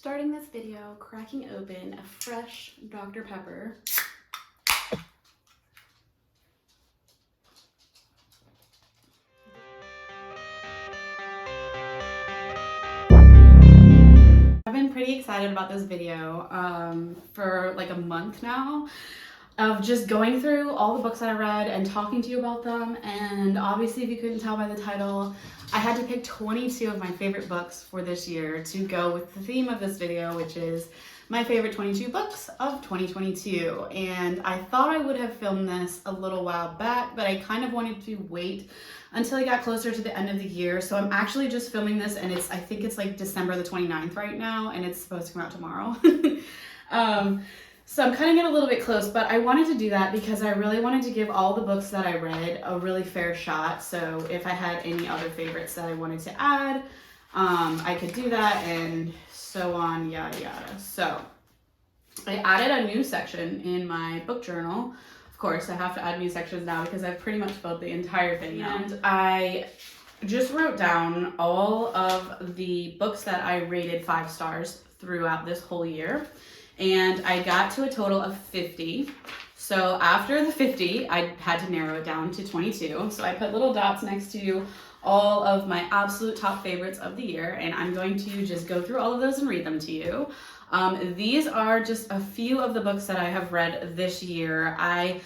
Starting this video, cracking open a fresh Dr. Pepper. I've been pretty excited about this video for like a month now, of just going through all the books that I read and talking to you about them. And obviously, if you couldn't tell by the title, I had to pick 22 of my favorite books for this year to go with the theme of this video, which is my favorite 22 books of 2022. And I thought I would have filmed this a little while back, but I kind of wanted to wait until I got closer to the end of the year. So I'm actually just filming this, and I think it's like December the 29th right now, and it's supposed to come out tomorrow. So I'm cutting it a little bit close, but I wanted to do that because I really wanted to give all the books that I read a really fair shot. So if I had any other favorites that I wanted to add, I could do that, and so on, yada yada. So I added a new section in my book journal. Of course, I have to add new sections now because I've pretty much filled the entire thing now. And I just wrote down all of the books that I rated 5 stars throughout this whole year. And I got to a total of 50. So after the 50, I had to narrow it down to 22. So I put little dots next to all of my absolute top favorites of the year, and I'm going to just go through all of those and read them to you. These are just a few of the books that I have read this year. I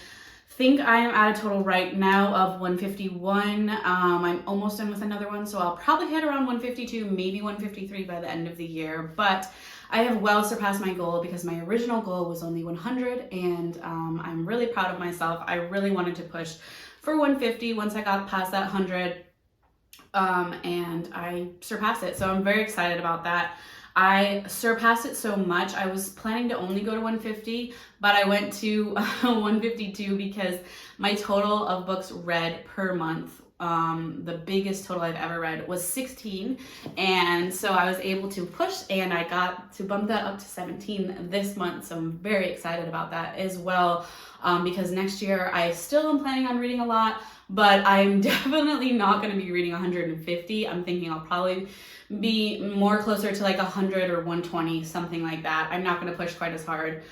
think I am at a total right now of 151. I'm almost done with another one, so I'll probably hit around 152, maybe 153 by the end of the year. But I have well surpassed my goal because my original goal was only 100, and I'm really proud of myself. I really wanted to push for 150 once I got past that 100, and I surpassed it. So I'm very excited about that. I surpassed it so much. I was planning to only go to 150, but I went to 152 because my total of books read per month, the biggest total I've ever read, was 16. And so I was able to push, and I got to bump that up to 17 this month. So I'm very excited about that as well, because next year I still am planning on reading a lot, but I'm definitely not going to be reading 150. I'm thinking I'll probably be more closer to like 100 or 120, something like that. I'm not going to push quite as hard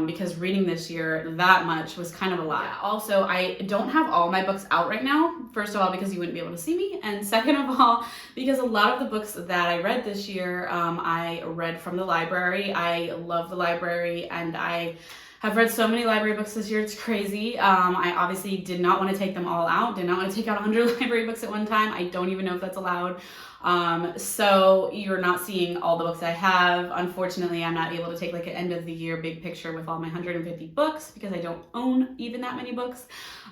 because reading this year that much was kind of a lot. Yeah. Also, I don't have all my books out right now. First of all, because you wouldn't be able to see me, and second of all, because a lot of the books that I read this year, I read from the library. I love the library, and I have read so many library books this year, it's crazy. I obviously did not want to take them all out, did not want to take out 100 library books at one time. I don't even know if that's allowed. So you're not seeing all the books I have. Unfortunately, I'm not able to take like an end of the year big picture with all my 150 books because I don't own even that many books.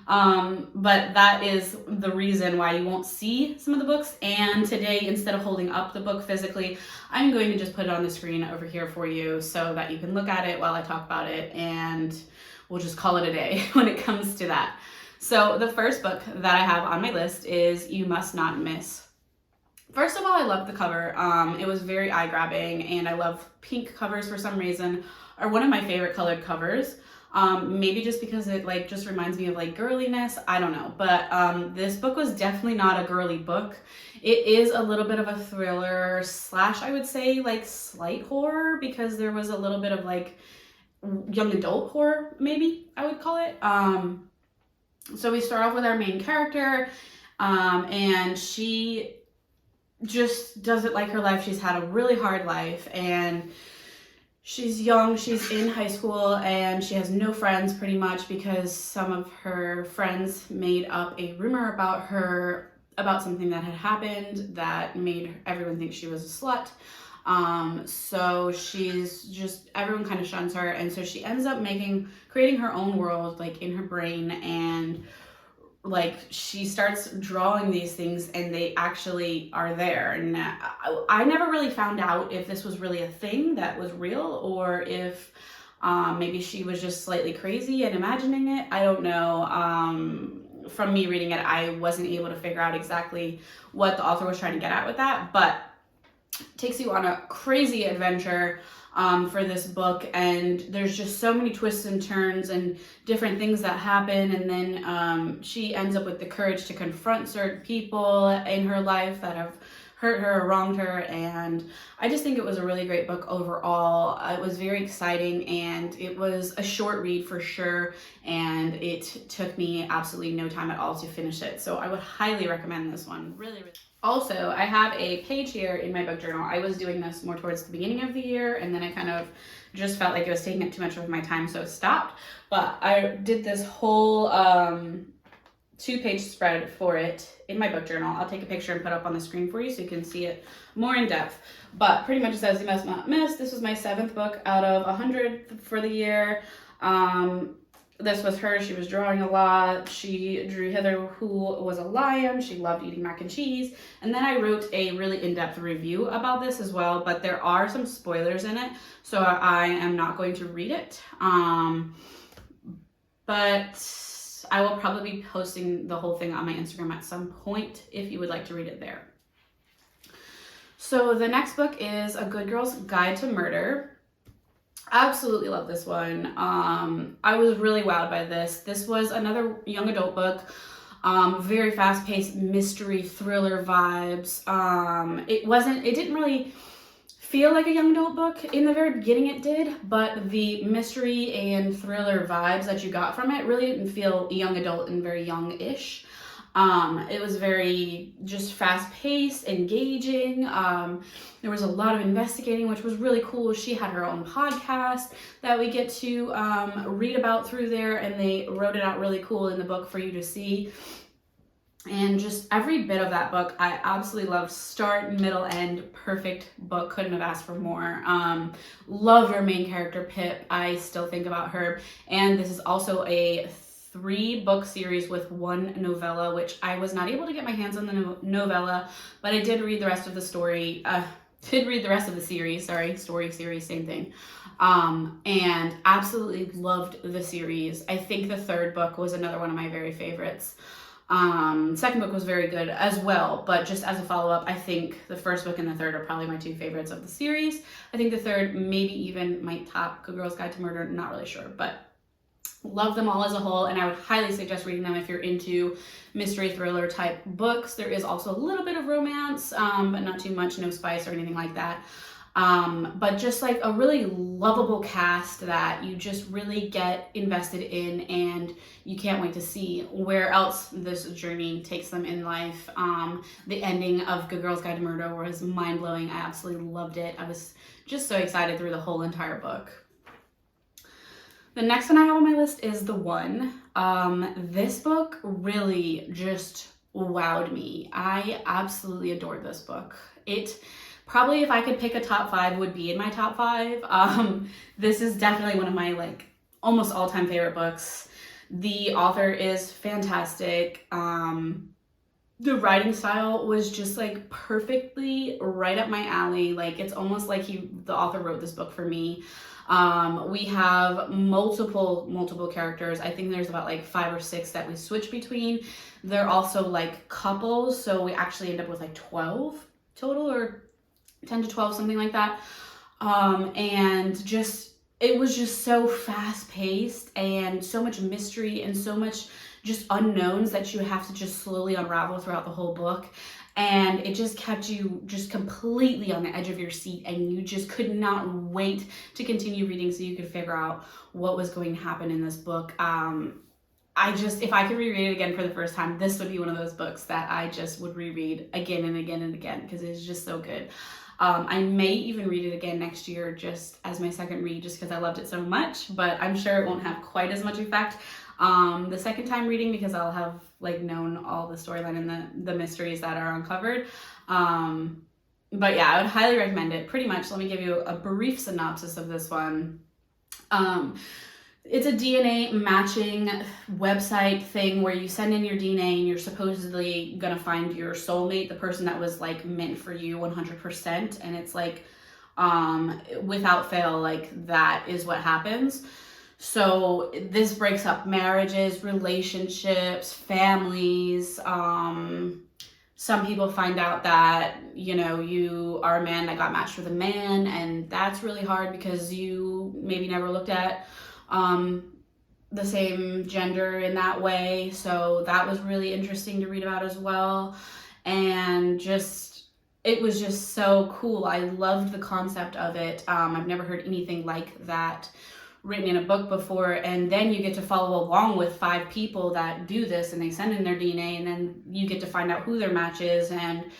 But that is the reason why you won't see some of the books. And today, instead of holding up the book physically, I'm going to just put it on the screen over here for you so that you can look at it while I talk about it, and we'll just call it a day when it comes to that. So the first book that I have on my list is You Must Not Miss. First of all, I love the cover. It was very eye-grabbing, and I love pink covers for some reason, are one of my favorite colored covers. Maybe just because it like just reminds me of like girliness, I don't know. But this book was definitely not a girly book. It is a little bit of a thriller slash, I would say, like slight horror, because there was a little bit of like young adult horror, maybe I would call it. So we start off with our main character, and she just doesn't like her life. She's had a really hard life, and she's young, she's in high school, and she has no friends pretty much because some of her friends made up a rumor about her, about something that had happened that made everyone think she was a slut. So she's just, everyone kind of shuns her, and so she ends up creating her own world like in her brain, and like she starts drawing these things, and they actually are there. And I never really found out if this was really a thing that was real, or if maybe she was just slightly crazy and imagining it. I don't know. From me reading it, I wasn't able to figure out exactly what the author was trying to get at with that, but it takes you on a crazy adventure for this book, and there's just so many twists and turns and different things that happen. And then she ends up with the courage to confront certain people in her life that have hurt her or wronged her, and I just think it was a really great book overall. It was very exciting, and it was a short read for sure, and it took me absolutely no time at all to finish it. So I would highly recommend this one. Really. Also, I have a page here in my book journal. I was doing this more towards the beginning of the year, and then I kind of just felt like it was taking up too much of my time, so stopped. But I did this whole 2-page spread for it in my book journal. I'll take a picture and put up on the screen for you so you can see it more in depth. But pretty much it says, "You must not miss." This was my 7th book out of 100 for the year. This was her. She was drawing a lot. She drew Hither, who was a lion. She loved eating mac and cheese. And then I wrote a really in-depth review about this as well, but there are some spoilers in it, so I am not going to read it. But I will probably be posting the whole thing on my Instagram at some point if you would like to read it there. So the next book is A Good Girl's Guide to Murder. Absolutely love this one. I was really wowed by this. This was another young adult book. Very fast-paced mystery thriller vibes. It didn't really feel like a young adult book. In the very beginning it did, but the mystery and thriller vibes that you got from it really didn't feel young adult and very young-ish. It was very just fast-paced, engaging. There was a lot of investigating, which was really cool. She had her own podcast that we get to read about through there, and they wrote it out really cool in the book for you to see. And just every bit of that book, I absolutely loved. Start, middle, end, perfect book. Couldn't have asked for more. Loved our main character, Pip. I still think about her. And this is also a 3-book series with 1 novella, which I was not able to get my hands on the novella, but I did read the rest of the story. Did read the rest of the series. Sorry, story series, same thing. And absolutely loved the series. I think the 3rd book was another one of my very favorites. 2nd book was very good as well, but just as a follow-up, I think the 1st book and the 3rd are probably my 2 favorites of the series. I think the 3rd maybe even might top Good Girl's Guide to Murder, not really sure, but love them all as a whole, and I would highly suggest reading them if you're into mystery thriller type books. There is also a little bit of romance, but not too much, no spice or anything like that. But just like a really lovable cast that you just really get invested in, and you can't wait to see where else this journey takes them in life. The ending of Good Girl's Guide to Murder was mind-blowing. I absolutely loved it. I was just so excited through the whole entire book. The next one I have on my list is The One. This book really just wowed me. I absolutely adored this book. It probably, if I could pick a top 5, would be in my top 5. This is definitely one of my almost all-time favorite books. The author is fantastic. The writing style was just perfectly right up my alley. It's almost like the author wrote this book for me. We have multiple characters. I think there's about 5 or 6 that we switch between. They're also couples, so we actually end up with 12 total, or 10 to 12, something like that. And just, it was just so fast paced and so much mystery and so much just unknowns that you have to just slowly unravel throughout the whole book. And it just kept you just completely on the edge of your seat, and you just could not wait to continue reading so you could figure out what was going to happen in this book. If I could reread it again for the first time, this would be one of those books that I just would reread again and again and again, because it's just so good. I may even read it again next year just as my second read, just because I loved it so much, but I'm sure it won't have quite as much effect the second time reading, because I'll have known all the storyline and the mysteries that are uncovered. But yeah, I would highly recommend it. Pretty much, let me give you a brief synopsis of this one. It's a DNA matching website thing where you send in your DNA and you're supposedly gonna find your soulmate, the person that was meant for you 100%, and it's without fail, that is what happens. So this breaks up marriages, relationships, families. Some people find out that, you are a man that got matched with a man, and that's really hard because you maybe never looked at the same gender in that way. So that was really interesting to read about as well. And just it was just so cool. I loved the concept of it. I've never heard anything like that written in a book before, and then you get to follow along with 5 people that do this, and they send in their DNA, and then you get to find out who their match is, and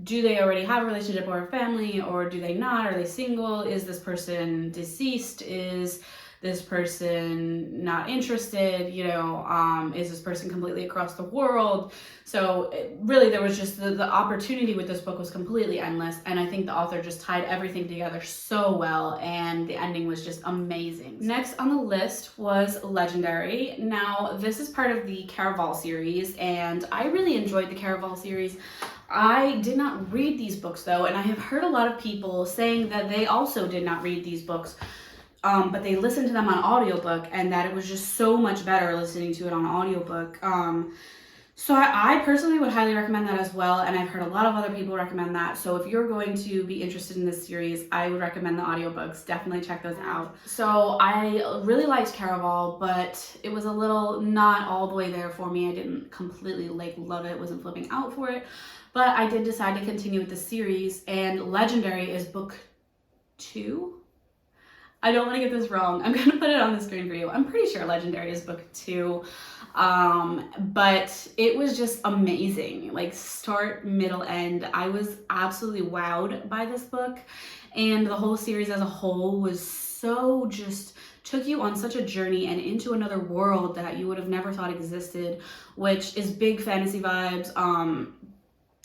do they already have a relationship or a family, or do they not? Are they single? Is this person deceased? Is this person not interested? You know, is this person completely across the world? So really, there was just the opportunity with this book was completely endless, and I think the author just tied everything together so well, and the ending was just amazing. Next on the list was Legendary. Now, this is part of the Caraval series, and I really enjoyed the Caraval series. I did not read these books though, and I have heard a lot of people saying that they also did not read these books, but they listened to them on audiobook, and that it was just so much better listening to it on audiobook. So I personally would highly recommend that as well, and I've heard a lot of other people recommend that. So if you're going to be interested in this series, I would recommend the audiobooks. Definitely check those out. So I really liked Caraval, but it was a little not all the way there for me. I didn't completely love it, wasn't flipping out for it, but I did decide to continue with the series, and Legendary is book 2. I don't want to get this wrong. I'm going to put it on the screen for you. I'm pretty sure Legendary is book 2. But it was just amazing. Like start, middle, end. I was absolutely wowed by this book. And the whole series as a whole was so just took you on such a journey and into another world that you would have never thought existed, which is big fantasy vibes.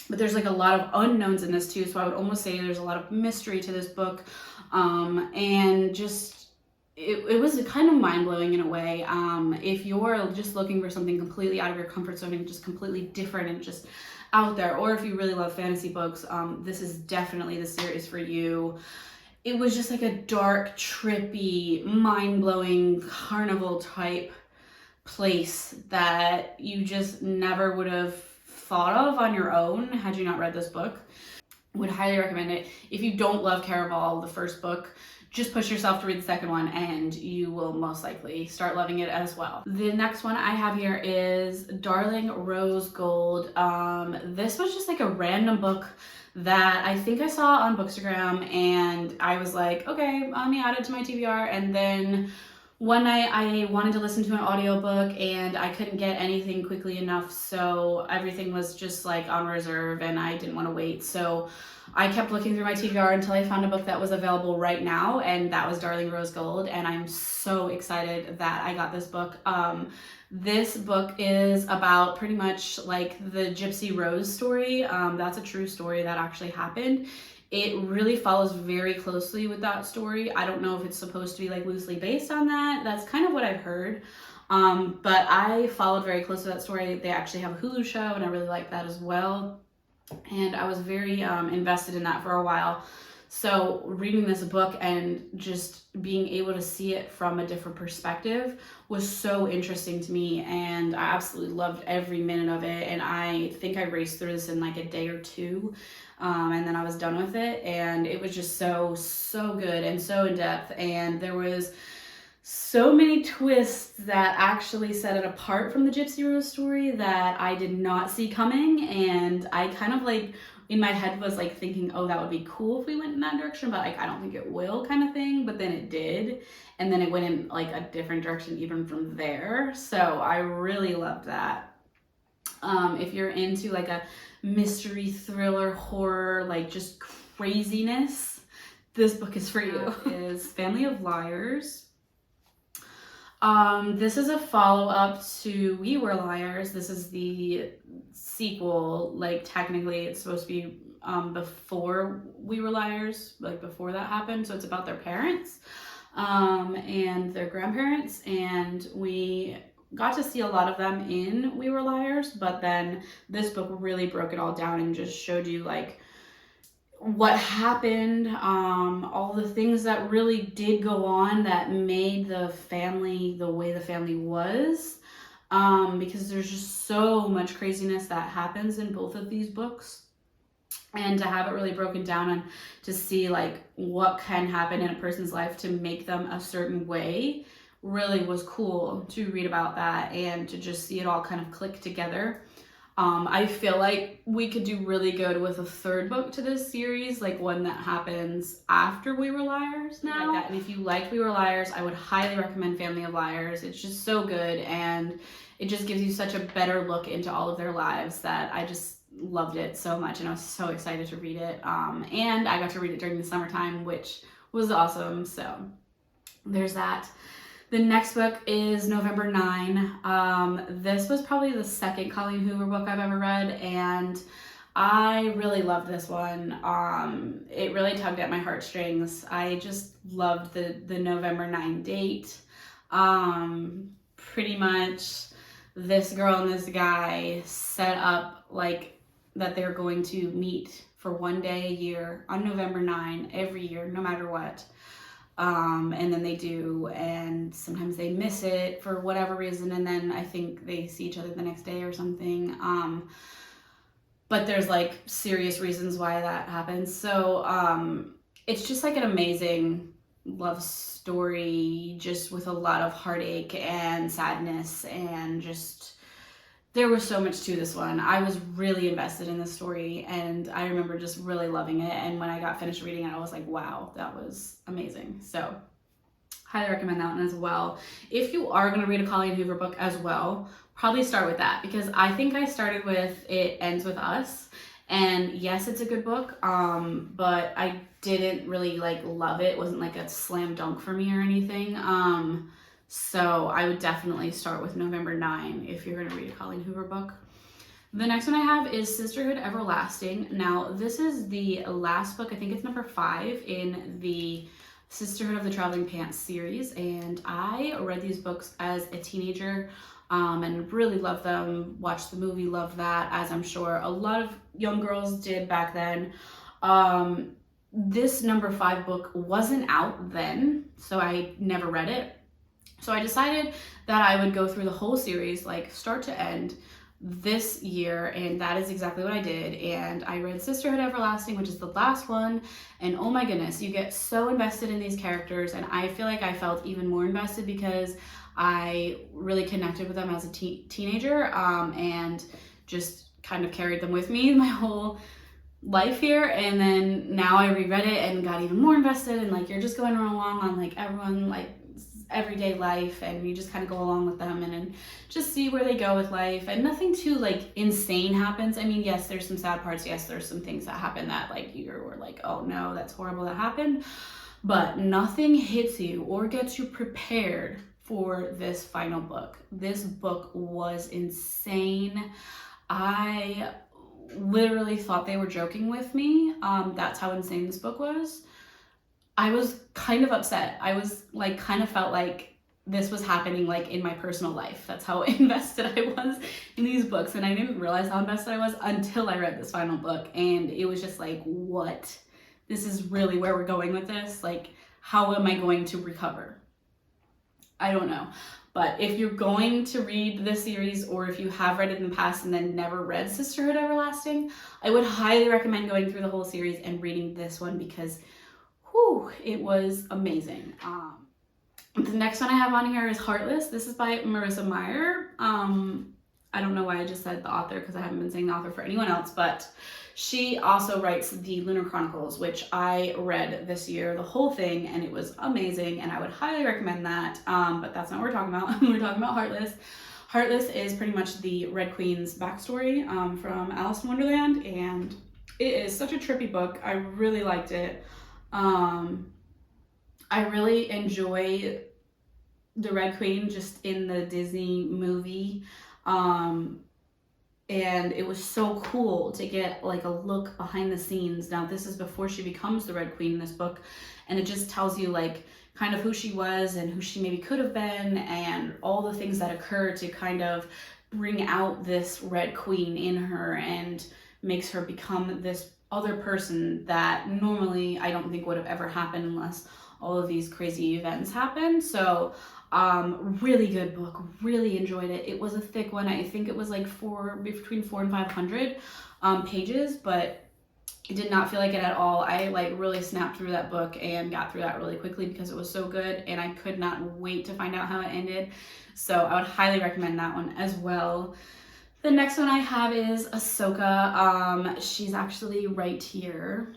But there's like a lot of unknowns in this too. So I would almost say there's a lot of mystery to this book. And just, it was kind of mind-blowing in a way. If you're just looking for something completely out of your comfort zone and just completely different and just out there, or if you really love fantasy books, this is definitely the series for you. It was just like a dark, trippy, mind-blowing carnival type place that you just never would have thought of on your own had you not read this book. Would highly recommend it. If you don't love Caraval, the first book, just push yourself to read the second one and you will most likely start loving it as well. The next one I have here is Darling Rose Gold. This was just like a random book that I think I saw on Bookstagram, and I was like, okay, let me add it to my TBR. And then one night I wanted to listen to an audiobook and I couldn't get anything quickly enough, so everything was just like on reserve and I didn't want to wait. So I kept looking through my TBR until I found a book that was available right now, and that was Darling Rose Gold, and I'm so excited that I got this book. This book is about pretty much like the Gypsy Rose story. That's a true story that actually happened. It really follows very closely with that story. I don't know if it's supposed to be like loosely based on that. That's kind of what I've heard. But I followed very close to that story. They actually have a Hulu show, and I really like that as well. And I was very invested in that for a while. So reading this book and just being able to see it from a different perspective was so interesting to me, and I absolutely loved every minute of it. And I think I raced through this in like a day or two, and then I was done with it, and it was just so good and so in depth, and there was so many twists that actually set it apart from the Gypsy Rose story that I did not see coming. And I kind of like in my head was like thinking, oh, that would be cool if we went in that direction, but like I don't think it will, kind of thing. But then it did, and then it went in like a different direction even from there. So I really loved that. If you're into like a mystery thriller horror, like just craziness, this book is for you. Is Family of Liars. This is a follow-up to We Were Liars. This is the sequel. Like technically it's supposed to be before We Were Liars, like before that happened. So it's about their parents and their grandparents, and we got to see a lot of them in We Were Liars, but then this book really broke it all down and just showed you like what happened, all the things that really did go on that made the family the way the family was, because there's just so much craziness that happens in both of these books. And to have it really broken down and to see like what can happen in a person's life to make them a certain way really was cool to read about that and to just see it all kind of click together. I feel like we could do really good with a third book to this series, like one that happens after We Were Liars now. Like that. And if you liked We Were Liars, I would highly recommend Family of Liars. It's just so good, and it just gives you such a better look into all of their lives that I just loved it so much, and I was so excited to read it. And I got to read it during the summertime, which was awesome. So there's that. The next book is November 9. This was probably the second Colleen Hoover book I've ever read, and I really loved this one. It really tugged at my heartstrings. I just loved the November 9 date. Pretty much this girl and this guy set up like that they're going to meet for one day a year on November 9 every year, no matter what. And then they do, and sometimes they miss it for whatever reason, and then I think they see each other the next day or something. But there's like serious reasons why that happens. So it's just like an amazing love story, just with a lot of heartache and sadness, and just there was so much to this one. I was really invested in this story, and I remember just really loving it. And when I got finished reading it, I was like, wow, that was amazing. So highly recommend that one as well. If you are going to read a Colleen Hoover book as well, probably start with that, because I think I started with It Ends With Us. And yes, it's a good book, but I didn't really like love it. It wasn't like a slam dunk for me or anything. So I would definitely start with November 9 if you're going to read a Colleen Hoover book. The next one I have is Sisterhood Everlasting. Now, this is the last book. I think it's number 5 in the Sisterhood of the Traveling Pants series. And I read these books as a teenager and really loved them. Watched the movie, loved that, as I'm sure a lot of young girls did back then. This number 5 book wasn't out then, so I never read it. So I decided that I would go through the whole series, like start to end, this year, and that is exactly what I did. And I read Sisterhood Everlasting, which is the last one, and oh my goodness, you get so invested in these characters, and I feel like I felt even more invested because I really connected with them as a teenager, and just kind of carried them with me my whole life here. And then now I reread it and got even more invested, and like you're just going along on like everyone like everyday life, and you just kind of go along with them and just see where they go with life, and nothing too like insane happens. I mean, yes, there's some sad parts, yes, there's some things that happen that like you were like, oh no, that's horrible that happened, but nothing hits you or gets you prepared for this final book. This book was insane. I literally thought they were joking with me. That's how insane this book was. I was kind of upset. I was like, kind of felt like this was happening like in my personal life. That's how invested I was in these books. And I didn't realize how invested I was until I read this final book. And it was just like, what? This is really where we're going with this? Like, how am I going to recover? I don't know. But if you're going to read this series, or if you have read it in the past and then never read Sisterhood Everlasting, I would highly recommend going through the whole series and reading this one, because it was amazing. The next one I have on here is Heartless. This is by Marissa Meyer. I don't know why I just said the author, because I haven't been saying the author for anyone else, but she also writes the Lunar Chronicles, which I read this year, the whole thing, and it was amazing, and I would highly recommend that. But that's not what we're talking about. We're talking about Heartless. Heartless is pretty much the Red Queen's backstory from Alice in Wonderland, and it is such a trippy book. I really liked it. I really enjoy the Red Queen just in the Disney movie. And it was so cool to get like a look behind the scenes. Now, this is before she becomes the Red Queen in this book, and it just tells you like kind of who she was and who she maybe could have been, and all the things that occur to kind of bring out this Red Queen in her and makes her become this other person that normally I don't think would have ever happened unless all of these crazy events happened. So really good book, really enjoyed it. It was a thick one. I think it was like between 400 and 500 pages, but it did not feel like it at all. I like really snapped through that book and got through that really quickly because it was so good, and I could not wait to find out how it ended. So I would highly recommend that one as well. The next one I have is Ahsoka. She's actually right here.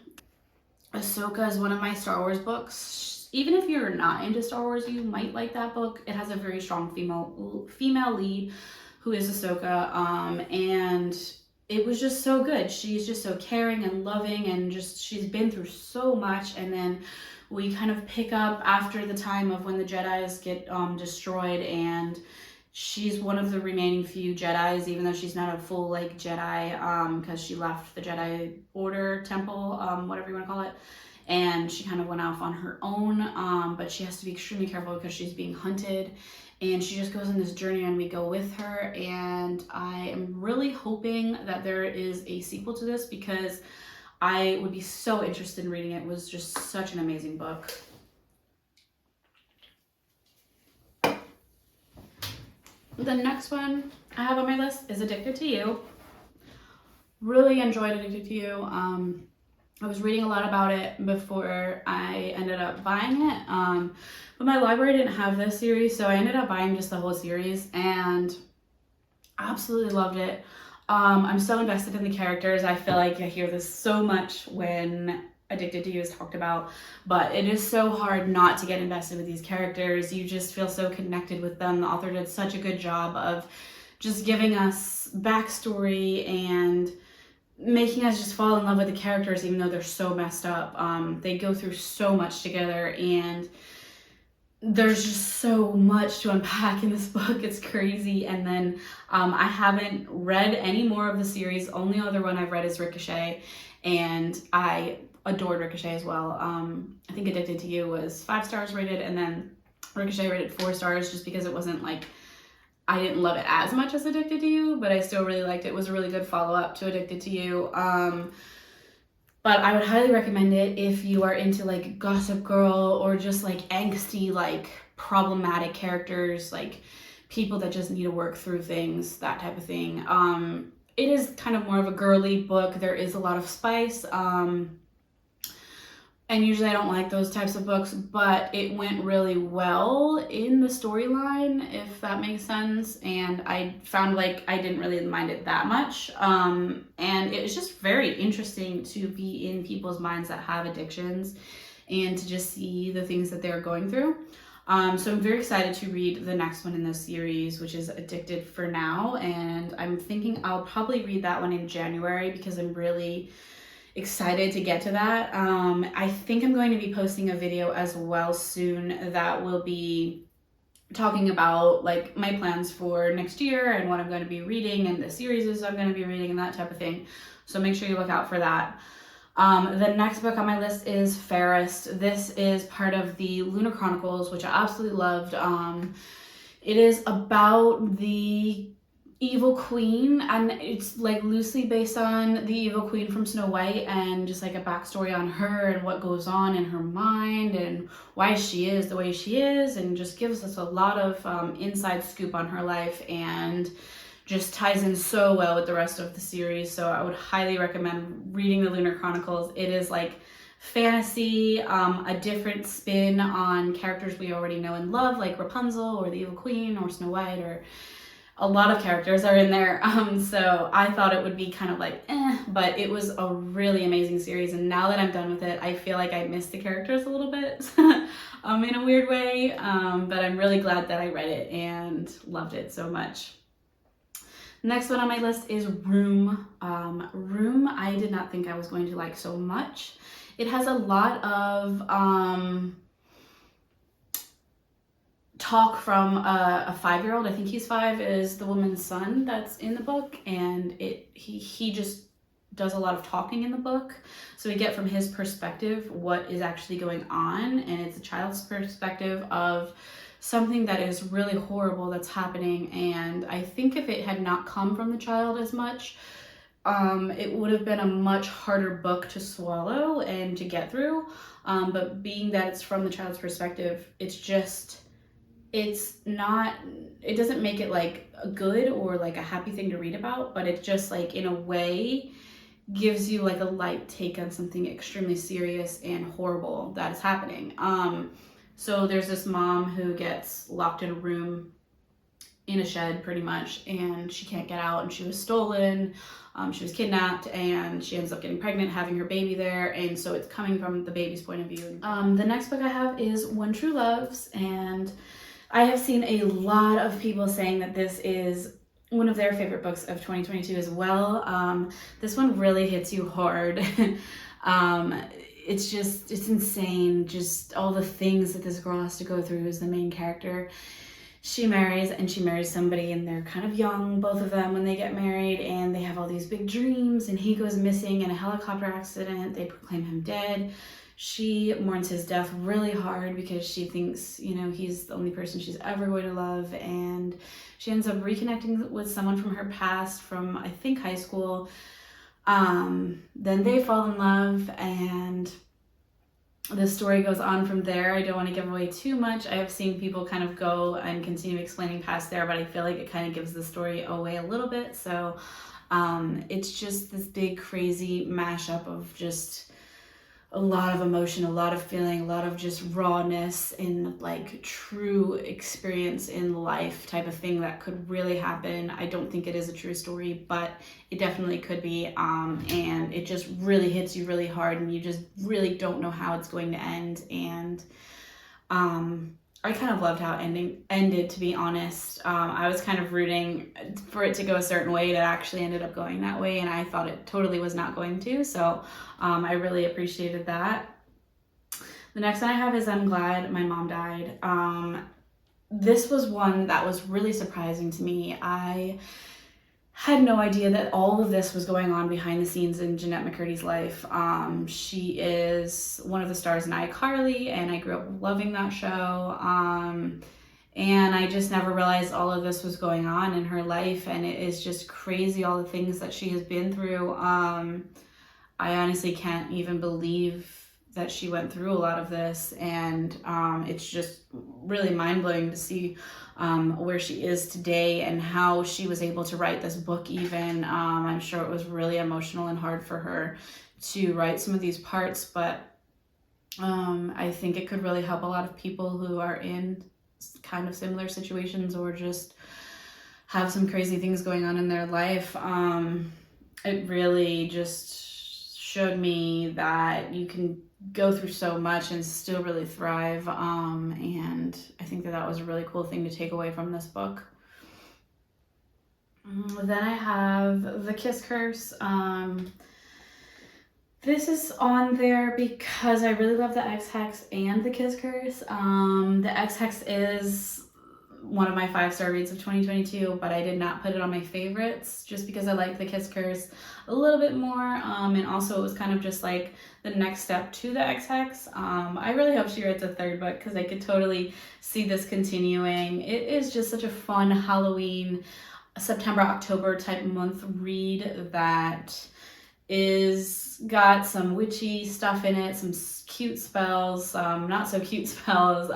Ahsoka is one of my Star Wars books. Even if you're not into Star Wars, you might like that book. It has a very strong female lead who is Ahsoka, and it was just so good. She's just so caring and loving, and just she's been through so much. And then we kind of pick up after the time of when the Jedis get destroyed, and she's one of the remaining few Jedis, even though she's not a full like Jedi, because she left the Jedi Order Temple, whatever you want to call it, and she kind of went off on her own. But she has to be extremely careful because she's being hunted, and she just goes on this journey, and we go with her. And I am really hoping that there is a sequel to this because I would be so interested in reading it. It was just such an amazing book. The next one I have on my list is Addicted to You. Really enjoyed Addicted to You. I was reading a lot about it before I ended up buying it. But my library didn't have this series, so I ended up buying just the whole series and absolutely loved it. I'm so invested in the characters. I feel like I hear this so much when Addicted to You is talked about, but it is so hard not to get invested with these characters. You just feel so connected with them. The author did such a good job of just giving us backstory and making us just fall in love with the characters, even though they're so messed up. They go through so much together, and there's just so much to unpack in this book. It's crazy. And then I haven't read any more of the series. Only other one I've read is Ricochet, and I adored Ricochet as well. I think Addicted to You was 5 stars rated, and then Ricochet rated 4 stars just because it wasn't like, I didn't love it as much as Addicted to You, but I still really liked it. It was a really good follow-up to Addicted to You. But I would highly recommend it if you are into like Gossip Girl or just like angsty, like problematic characters, like people that just need to work through things, that type of thing. It is kind of more of a girly book. There is a lot of spice. And usually I don't like those types of books, but it went really well in the storyline, if that makes sense. And I found like I didn't really mind it that much. And it was just very interesting to be in people's minds that have addictions and to just see the things that they're going through. So I'm very excited to read the next one in this series, which is Addicted for Now. And I'm thinking I'll probably read that one in January because I'm really excited to get to that. I think I'm going to be posting a video as well soon that will be talking about like my plans for next year and what I'm going to be reading and the series I'm going to be reading and that type of thing. So make sure you look out for that. The next book on my list is Fairest. This is part of the Lunar Chronicles, which I absolutely loved. It is about the evil queen, and it's like loosely based on the evil queen from Snow White, and just like a backstory on her and what goes on in her mind and why she is the way she is, and just gives us a lot of inside scoop on her life, and just ties in so well with the rest of the series. So I would highly recommend reading the Lunar Chronicles. It is like fantasy, a different spin on characters we already know and love, like Rapunzel or the evil queen or Snow White, or a lot of characters are in there. So I thought it would be kind of like, but it was a really amazing series. And now that I'm done with it, I feel like I missed the characters a little bit in a weird way. But I'm really glad that I read it and loved it so much. Next one on my list is Room. Room, I did not think I was going to like so much. It has a lot of talk from a 5-year-old. I think he's 5, is the woman's son that's in the book, and he just does a lot of talking in the book, so we get from his perspective what is actually going on, and it's a child's perspective of something that is really horrible that's happening. And I think if it had not come from the child as much, it would have been a much harder book to swallow and to get through, but being that it's from the child's perspective, it doesn't make it like a good or like a happy thing to read about, but it just like in a way gives you like a light take on something extremely serious and horrible that is happening. So there's this mom who gets locked in a room in a shed pretty much, and she can't get out, and she was stolen. She was kidnapped, and she ends up getting pregnant, having her baby there, and so it's coming from the baby's point of view. The next book I have is One True Loves, and I have seen a lot of people saying that this is one of their favorite books of 2022 as well. This one really hits you hard. It's insane, just all the things that this girl has to go through as the main character. She marries somebody, and they're kind of young, both of them, when they get married, and they have all these big dreams, and he goes missing in a helicopter accident. They proclaim him dead. She mourns his death really hard because she thinks, he's the only person she's ever going to love, and she ends up reconnecting with someone from her past, from I think high school. Then they fall in love, and the story goes on from there. I don't want to give away too much. I have seen people kind of go and continue explaining past there, but I feel like it kind of gives the story away a little bit. So it's just this big crazy mashup of just a lot of emotion, a lot of feeling, a lot of just rawness and like true experience in life type of thing that could really happen. I don't think it is a true story, but it definitely could be. And it just really hits you really hard, and you just really don't know how it's going to end. And I kind of loved how it ended, to be honest. I was kind of rooting for it to go a certain way. It actually ended up going that way, and I thought it totally was not going to. So I really appreciated that. The next one I have is I'm Glad My Mom Died. This was one that was really surprising to me. I had no idea that all of this was going on behind the scenes in Jennette McCurdy's life. She is one of the stars in iCarly, and I grew up loving that show. And I just never realized all of this was going on in her life, and it is just crazy, all the things that she has been through. I honestly can't even believe that she went through a lot of this, and it's just really mind-blowing to see where she is today and how she was able to write this book even. I'm sure it was really emotional and hard for her to write some of these parts, but I think it could really help a lot of people who are in kind of similar situations or just have some crazy things going on in their life. It really just showed me that you can go through so much and still really thrive, and I think that was a really cool thing to take away from this book. Then I have The Kiss Curse. This is on there because I really love the Ex-Hex and The Kiss Curse. The Ex-Hex is one of my 5-star reads of 2022, but I did not put it on my favorites just because I like The Kiss Curse a little bit more, and also it was kind of just like the next step to the Ex-Hex. I really hope she writes a 3rd book because I could totally see this continuing. It is just such a fun Halloween, September, October type month read that is got some witchy stuff in it, some cute spells, not so cute spells.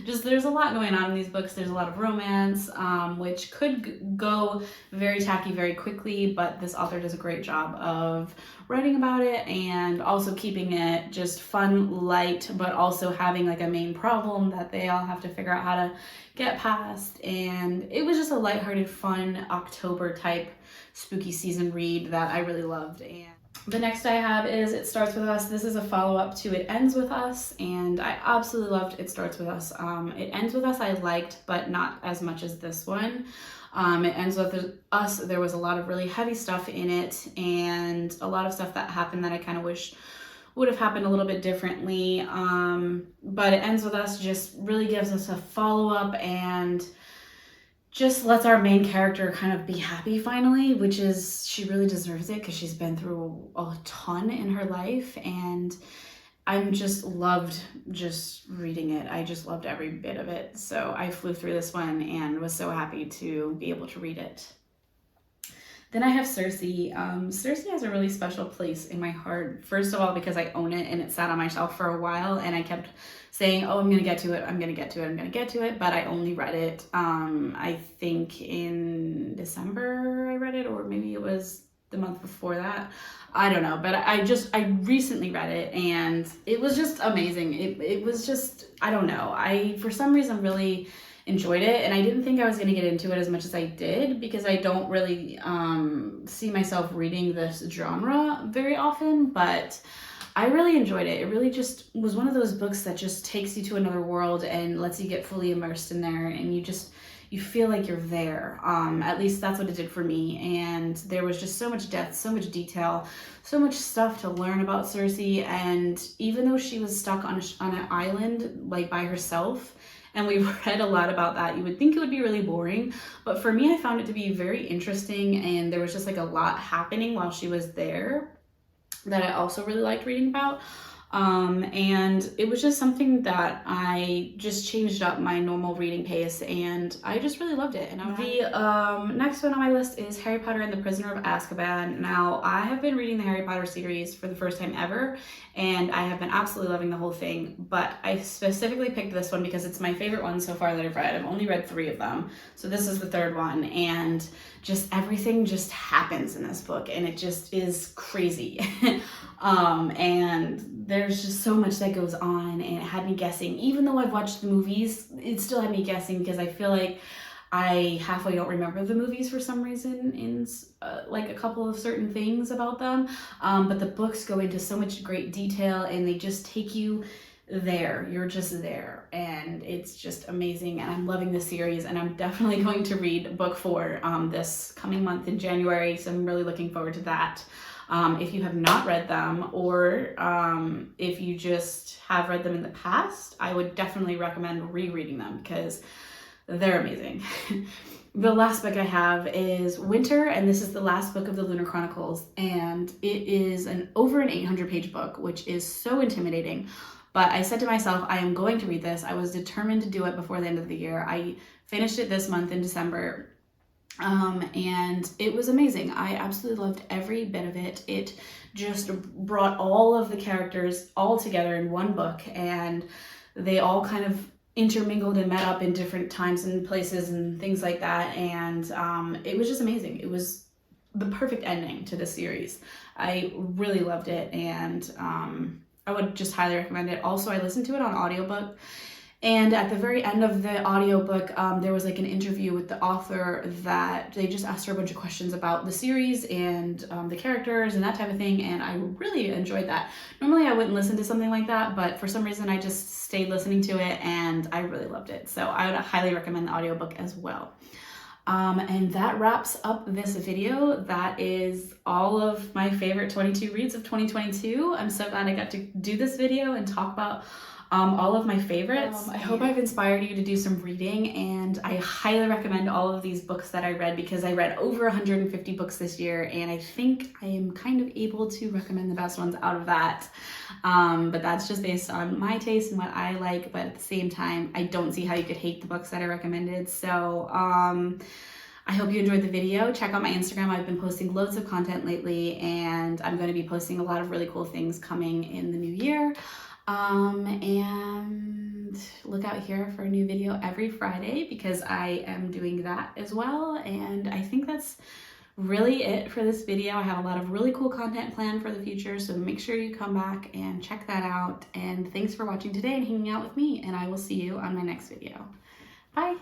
Just there's a lot going on in these books. There's a lot of romance, which could go very tacky very quickly, but this author does a great job of writing about it and also keeping it just fun, light, but also having like a main problem that they all have to figure out how to get past. And it was just a lighthearted, fun October type spooky season read that I really loved. And the next I have is It Starts With Us. This is a follow-up to It Ends With Us, and I absolutely loved It Starts With Us. It Ends With Us I liked, but not as much as this one. It Ends With Us, there was a lot of really heavy stuff in it, and a lot of stuff that happened that I kind of wish would have happened a little bit differently. But It Ends With Us just really gives us a follow-up and just lets our main character kind of be happy finally, which is, she really deserves it because she's been through a ton in her life, and I'm just loved just reading it. I just loved every bit of it. So I flew through this one and was so happy to be able to read it. Then I have Circe. Circe has a really special place in my heart. First of all, because I own it and it sat on my shelf for a while, and I kept saying, oh, I'm going to get to it, I'm going to get to it, I'm going to get to it, but I only read it, I think in December I read it, or maybe it was the month before that. I don't know, but I recently read it, and it was just amazing. It was just, I don't know, I for some reason really enjoyed it, and I didn't think I was going to get into it as much as I did because I don't really see myself reading this genre very often, but I really enjoyed it. It really just was one of those books that just takes you to another world and lets you get fully immersed in there, and you feel like you're there. At least that's what it did for me. And there was just so much depth, so much detail, so much stuff to learn about Cersei. And even though she was stuck on an island like by herself, and we read a lot about that, you would think it would be really boring, but for me I found it to be very interesting, and there was just like a lot happening while she was there that I also really liked reading about. And it was just something that I just changed up my normal reading pace, and I just really loved it. And the next one on my list is Harry Potter and the Prisoner of Azkaban. Now, I have been reading the Harry Potter series for the first time ever, and I have been absolutely loving the whole thing, but I specifically picked this one because it's my favorite one so far that I've read. I've only read 3 of them, so this is the 3rd one, and just everything just happens in this book, and it just is crazy. And there's just so much that goes on, and it had me guessing. Even though I've watched the movies, it still had me guessing because I feel like I halfway don't remember the movies for some reason in like a couple of certain things about them. But the books go into so much great detail, and they just take you there. You're just there, and it's just amazing, and I'm loving this series, and I'm definitely going to read book 4 this coming month in January, so I'm really looking forward to that. If you have not read them, or if you just have read them in the past, I would definitely recommend rereading them because they're amazing. The last book I have is Winter, and this is the last book of the Lunar Chronicles, and it is over an 800-page book, which is so intimidating. But I said to myself, I am going to read this. I was determined to do it before the end of the year. I finished it this month in December. And it was amazing. I absolutely loved every bit of it. It just brought all of the characters all together in one book, and they all kind of intermingled and met up in different times and places and things like that. And it was just amazing. It was the perfect ending to the series. I really loved it, and I would just highly recommend it. Also, I listened to it on audiobook. And at the very end of the audiobook, there was like an interview with the author that they just asked her a bunch of questions about the series and the characters and that type of thing, and I really enjoyed that. Normally I wouldn't listen to something like that, but for some reason I just stayed listening to it, and I really loved it. So I would highly recommend the audiobook as well. And that wraps up this video. That is all of my favorite 22 reads of 2022. I'm so glad I got to do this video and talk about all of my favorites. I hope I've inspired you to do some reading, and I highly recommend all of these books that I read because I read over 150 books this year, and I think I am kind of able to recommend the best ones out of that. But that's just based on my taste and what I like, but at the same time, I don't see how you could hate the books that I recommended. So I hope you enjoyed the video. Check out my Instagram. I've been posting loads of content lately, and I'm going to be posting a lot of really cool things coming in the new year. And look out here for a new video every Friday because I am doing that as well. And I think that's really it for this video. I have a lot of really cool content planned for the future, so make sure you come back and check that out. And thanks for watching today and hanging out with me, and I will see you on my next video. Bye.